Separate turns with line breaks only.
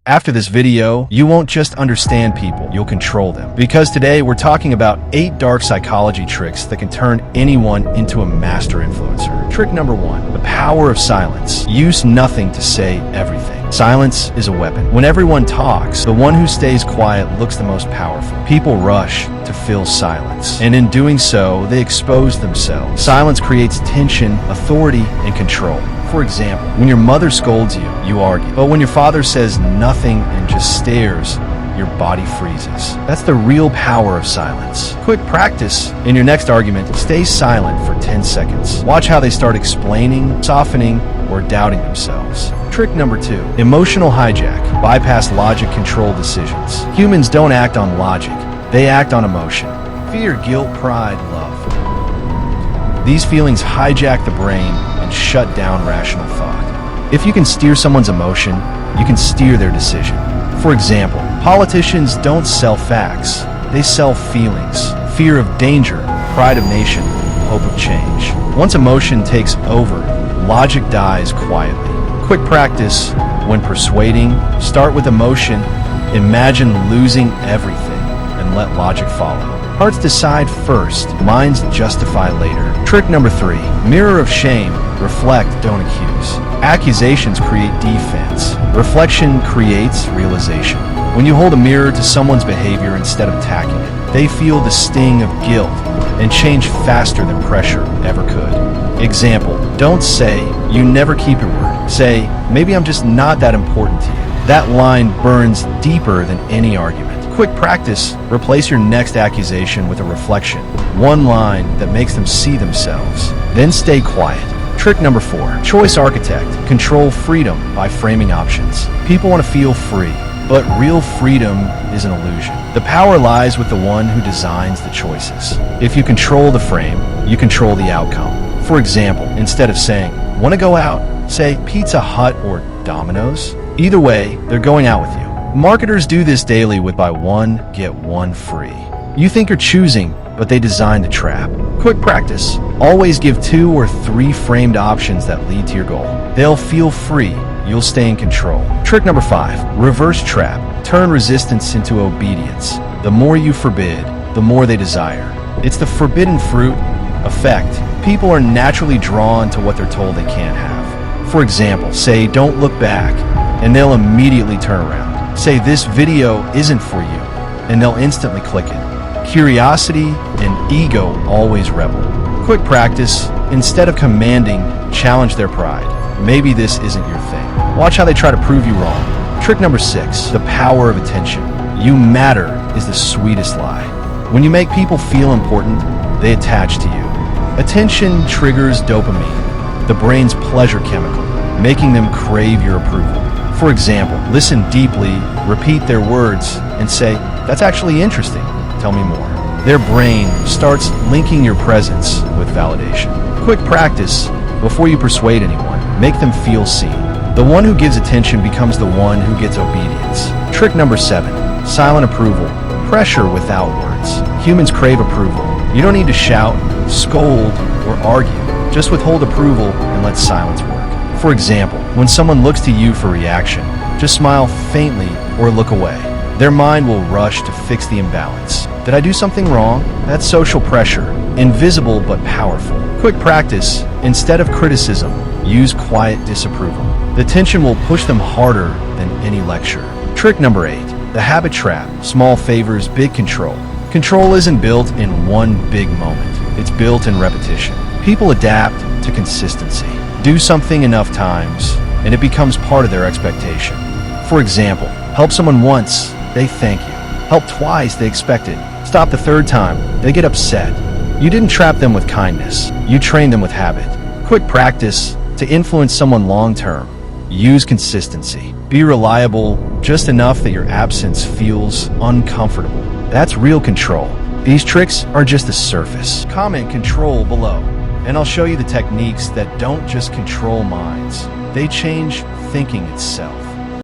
After this video, you won't just understand people, you'll control them. Because today we're talking about 8 dark psychology tricks that can turn anyone into a master influencer. Trick number 1, the power of silence. Use nothing to say everything. Silence is a weapon. When everyone talks, the one who stays quiet looks the most powerful. People rush to fill silence, and in doing so, they expose themselves. Silence creates tension, authority, and control. For example, when your mother scolds you, you argue. But when your father says nothing and just stares, your body freezes. That's the real power of silence. Quick practice. In your next argument, stay silent for 10 seconds. Watch how they start explaining, softening, or doubting themselves. Trick number 2, emotional hijack. Bypass logic, control decisions. Humans don't act on logic. They act on emotion. Fear, guilt, pride, love. These feelings hijack the brain and shut down rational thought. If you can steer someone's emotion, you can steer their decision. For example, politicians don't sell facts. They sell feelings. Fear of danger, pride of nation, hope of change. Once emotion takes over, logic dies quietly. Quick practice. When persuading, start with emotion. Imagine losing everything and let logic follow. Hearts decide first, minds justify later. Trick number 3, mirror of shame. Reflect, don't accuse. Accusations create defense. Reflection creates realization. When you hold a mirror to someone's behavior instead of attacking it, they feel the sting of guilt and change faster than pressure ever could. Example, don't say, "You never keep your word." Say, "Maybe I'm just not that important to you." That line burns deeper than any argument. Quick practice. Replace your next accusation with a reflection. One line that makes them see themselves. Then stay quiet. Trick number 4, choice architect. Control freedom by framing options. People want to feel free, but real freedom is an illusion. The power lies with the one who designs the choices. If you control the frame, you control the outcome. For example, instead of saying, "Want to go out?" say Pizza Hut or Domino's. Either way, they're going out with you. Marketers do this daily with buy one, get one free. You think you're choosing, but they designed the trap. Quick practice. Always give 2 or 3 framed options that lead to your goal. They'll feel free. You'll stay in control. Trick number 5, reverse trap. Turn resistance into obedience. The more you forbid, the more they desire. It's the forbidden fruit effect. People are naturally drawn to what they're told they can't have. For example, say, "Don't look back," and they'll immediately turn around. Say, "This video isn't for you," and they'll instantly click it. Curiosity and ego always rebel. Quick practice. Instead of commanding, challenge their pride. Maybe this isn't your thing. Watch how they try to prove you wrong. Trick number 6, the power of attention. You matter is the sweetest lie. When you make people feel important, they attach to you. Attention triggers dopamine, the brain's pleasure chemical, making them crave your approval. For example, listen deeply, repeat their words, and say, "That's actually interesting. Tell me more." Their brain starts linking your presence with validation. Quick practice. Before you persuade anyone, make them feel seen. The one who gives attention becomes the one who gets obedience. Trick number 7, silent approval. Pressure without words. Humans crave approval. You don't need to shout, scold, or argue. Just withhold approval and let silence work. For example, when someone looks to you for reaction, just smile faintly or look away. Their mind will rush to fix the imbalance. Did I do something wrong? That's social pressure, invisible but powerful. Quick practice. Instead of criticism, use quiet disapproval. The tension will push them harder than any lecture. Trick number 8, the habit trap. Small favors, big control. Control isn't built in one big moment. It's built in repetition. People adapt to consistency. Do something enough times, and it becomes part of their expectation. For example, help someone once, they thank you. Help twice, they expect it. Stop the 3rd time, they get upset. You didn't trap them with kindness. You trained them with habit. Quick practice. To influence someone long-term, use consistency. Be reliable, just enough that your absence feels uncomfortable. That's real control. These tricks are just the surface. Comment control below, and I'll show you the techniques that don't just control minds. They change thinking itself.